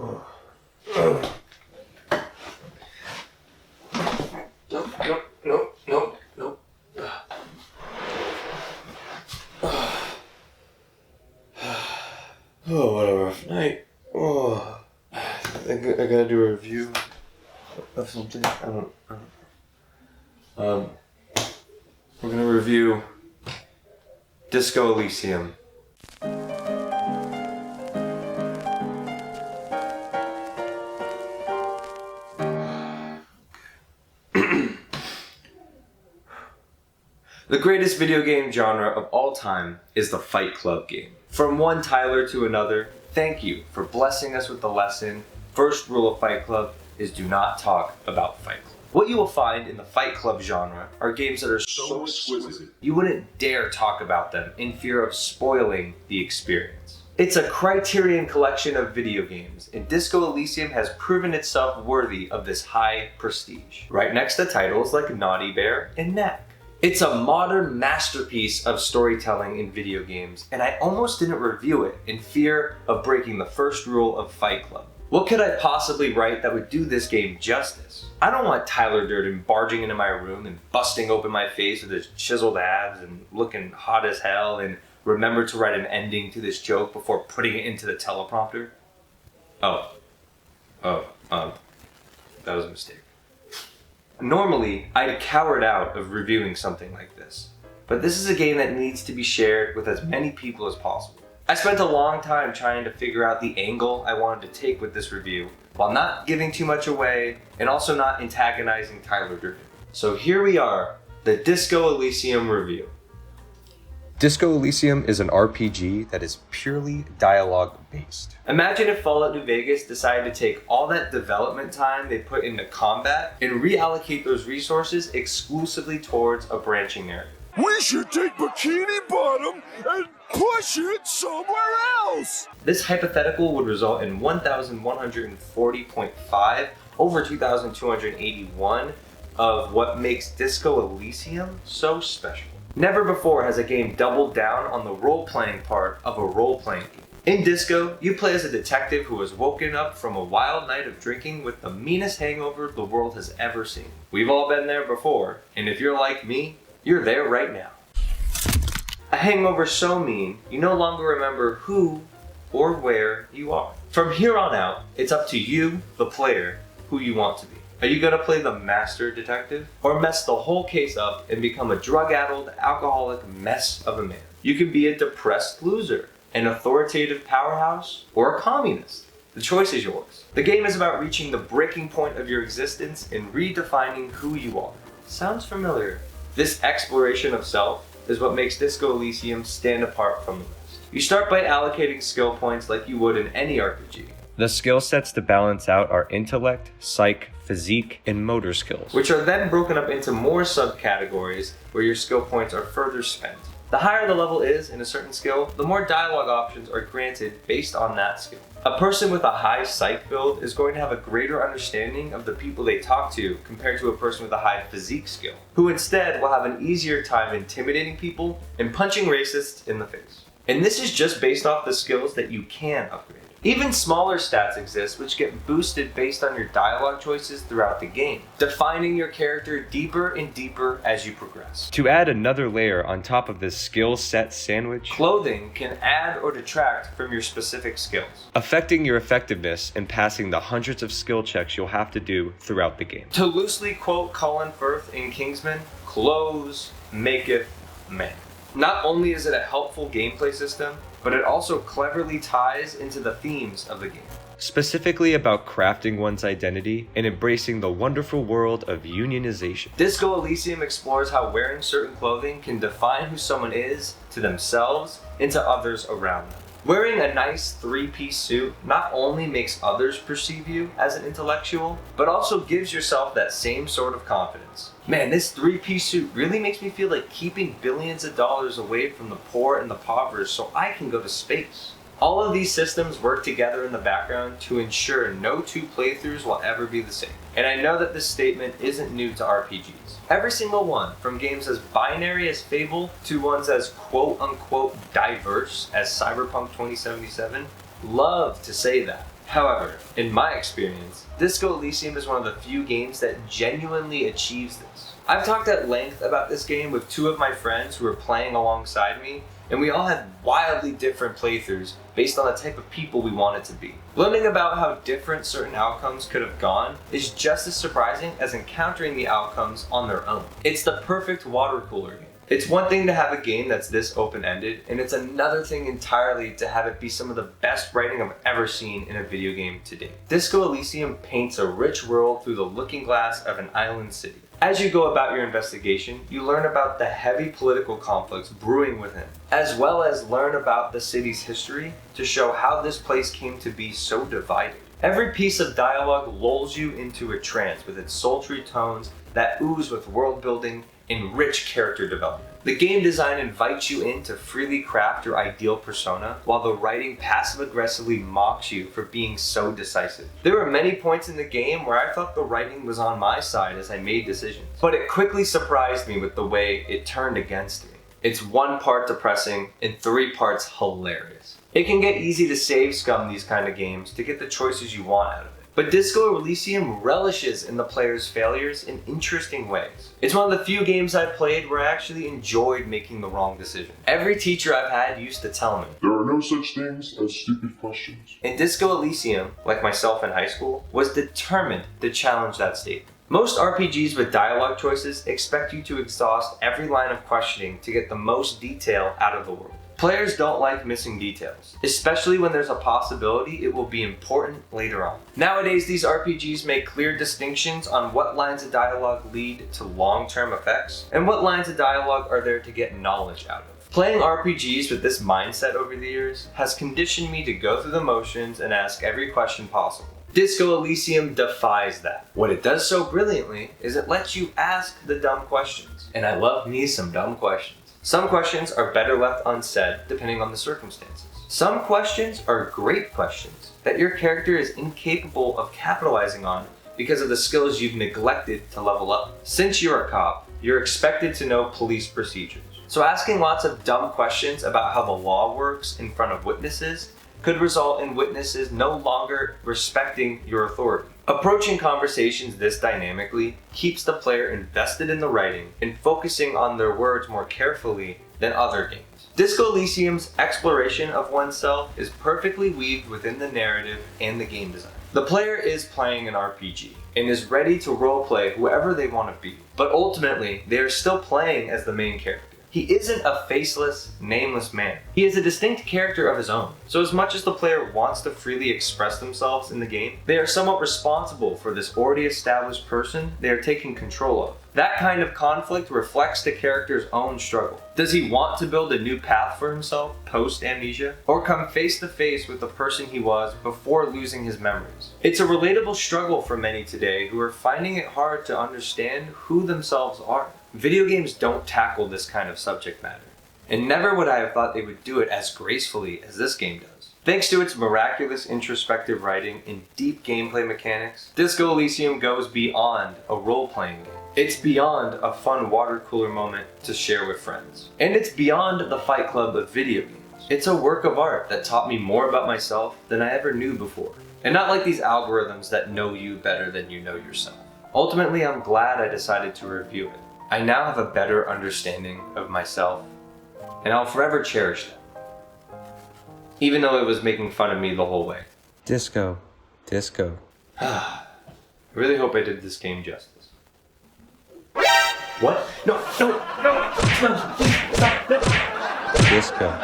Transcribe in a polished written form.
Nope. Oh, what a rough night. Oh, I gotta do a review of something. We're gonna review Disco Elysium. The greatest video game genre of all time is the Fight Club game. From one Tyler to another, thank you for blessing us with the lesson. First rule of Fight Club is do not talk about Fight Club. What you will find in the Fight Club genre are games that are so exquisite, you wouldn't dare talk about them in fear of spoiling the experience. It's a Criterion collection of video games, and Disco Elysium has proven itself worthy of this high prestige, right next to titles like Naughty Bear and Knack. It's a modern masterpiece of storytelling in video games, and I almost didn't review it in fear of breaking the first rule of Fight Club. What could I possibly write that would do this game justice? I don't want Tyler Durden barging into my room and busting open my face with his chiseled abs and looking hot as hell and remember to write an ending to this joke before putting it into the teleprompter. That was a mistake. Normally, I'd cowered out of reviewing something like this, but this is a game that needs to be shared with as many people as possible. I spent a long time trying to figure out the angle I wanted to take with this review, while not giving too much away, and also not antagonizing Tyler Durden. So here we are, the Disco Elysium review. Disco Elysium is an RPG that is purely dialogue-based. Imagine if Fallout New Vegas decided to take all that development time they put into combat and reallocate those resources exclusively towards a branching narrative. We should take Bikini Bottom and push it somewhere else! This hypothetical would result in 1,140.5 over 2,281 of what makes Disco Elysium so special. Never before has a game doubled down on the role-playing part of a role-playing game. In Disco, you play as a detective who has woken up from a wild night of drinking with the meanest hangover the world has ever seen. We've all been there before, and if you're like me, you're there right now. A hangover so mean, you no longer remember who or where you are. From here on out, it's up to you, the player, who you want to be. Are you gonna play the master detective? Or mess the whole case up and become a drug-addled, alcoholic mess of a man? You can be a depressed loser, an authoritative powerhouse, or a communist. The choice is yours. The game is about reaching the breaking point of your existence and redefining who you are. Sounds familiar? This exploration of self is what makes Disco Elysium stand apart from the rest. You start by allocating skill points like you would in any RPG. The skill sets to balance out are intellect, psych, physique, and motor skills, which are then broken up into more subcategories where your skill points are further spent. The higher the level is in a certain skill, the more dialogue options are granted based on that skill. A person with a high psych build is going to have a greater understanding of the people they talk to compared to a person with a high physique skill, who instead will have an easier time intimidating people and punching racists in the face. And this is just based off the skills that you can upgrade. Even smaller stats exist which get boosted based on your dialogue choices throughout the game, defining your character deeper and deeper as you progress. To add another layer on top of this skill set sandwich, clothing can add or detract from your specific skills, affecting your effectiveness in passing the hundreds of skill checks you'll have to do throughout the game. To loosely quote Colin Firth in Kingsman, "Clothes maketh man." Not only is it a helpful gameplay system, but it also cleverly ties into the themes of the game. Specifically about crafting one's identity and embracing the wonderful world of unionization. Disco Elysium explores how wearing certain clothing can define who someone is to themselves and to others around them. Wearing a nice three-piece suit not only makes others perceive you as an intellectual, but also gives yourself that same sort of confidence. Man, this three-piece suit really makes me feel like keeping billions of dollars away from the poor and the impoverished so I can go to space. All of these systems work together in the background to ensure no two playthroughs will ever be the same. And I know that this statement isn't new to RPGs. Every single one, from games as binary as Fable to ones as quote-unquote diverse as Cyberpunk 2077, love to say that. However, in my experience, Disco Elysium is one of the few games that genuinely achieves this. I've talked at length about this game with two of my friends who were playing alongside me, and we all had wildly different playthroughs based on the type of people we wanted to be. Learning about how different certain outcomes could have gone is just as surprising as encountering the outcomes on their own. It's the perfect water cooler game. It's one thing to have a game that's this open-ended, and it's another thing entirely to have it be some of the best writing I've ever seen in a video game to date. Disco Elysium paints a rich world through the looking glass of an island city. As you go about your investigation, you learn about the heavy political conflicts brewing within, as well as learn about the city's history to show how this place came to be so divided. Every piece of dialogue lulls you into a trance with its sultry tones that ooze with world building and rich character development. The game design invites you in to freely craft your ideal persona, while the writing passive-aggressively mocks you for being so decisive. There were many points in the game where I thought the writing was on my side as I made decisions, but it quickly surprised me with the way it turned against me. It's 1 part depressing and 3 parts hilarious. It can get easy to save scum these kind of games to get the choices you want out of it. But Disco Elysium relishes in the player's failures in interesting ways. It's one of the few games I've played where I actually enjoyed making the wrong decision. Every teacher I've had used to tell me, There are no such things as stupid questions. and Disco Elysium, like myself in high school, was determined to challenge that statement. Most RPGs with dialogue choices expect you to exhaust every line of questioning to get the most detail out of the world. Players don't like missing details, especially when there's a possibility it will be important later on. Nowadays, these RPGs make clear distinctions on what lines of dialogue lead to long-term effects, and what lines of dialogue are there to get knowledge out of. Playing RPGs with this mindset over the years has conditioned me to go through the motions and ask every question possible. Disco Elysium defies that. What it does so brilliantly is it lets you ask the dumb questions, and I love me some dumb questions. Some questions are better left unsaid depending on the circumstances. Some questions are great questions that your character is incapable of capitalizing on because of the skills you've neglected to level up. Since you're a cop, you're expected to know police procedures. So asking lots of dumb questions about how the law works in front of witnesses could result in witnesses no longer respecting your authority. Approaching conversations this dynamically keeps the player invested in the writing and focusing on their words more carefully than other games. Disco Elysium's exploration of oneself is perfectly weaved within the narrative and the game design. The player is playing an RPG and is ready to roleplay whoever they want to be, but ultimately they are still playing as the main character. He isn't a faceless, nameless man. He is a distinct character of his own. So as much as the player wants to freely express themselves in the game, they are somewhat responsible for this already established person they are taking control of. That kind of conflict reflects the character's own struggle. Does he want to build a new path for himself post-amnesia? Or come face to face with the person he was before losing his memories? It's a relatable struggle for many today who are finding it hard to understand who themselves are. Video games don't tackle this kind of subject matter, and never would I have thought they would do it as gracefully as this game does. Thanks to its miraculous introspective writing and deep gameplay mechanics, Disco Elysium goes beyond a role-playing game. It's beyond a fun water cooler moment to share with friends. And it's beyond the Fight Club of video games. It's a work of art that taught me more about myself than I ever knew before. And not like these algorithms that know you better than you know yourself. Ultimately, I'm glad I decided to review it. I now have a better understanding of myself, and I'll forever cherish that. Even though it was making fun of me the whole way. Disco. I really hope I did this game justice. What? No, please, stop, no. Disco.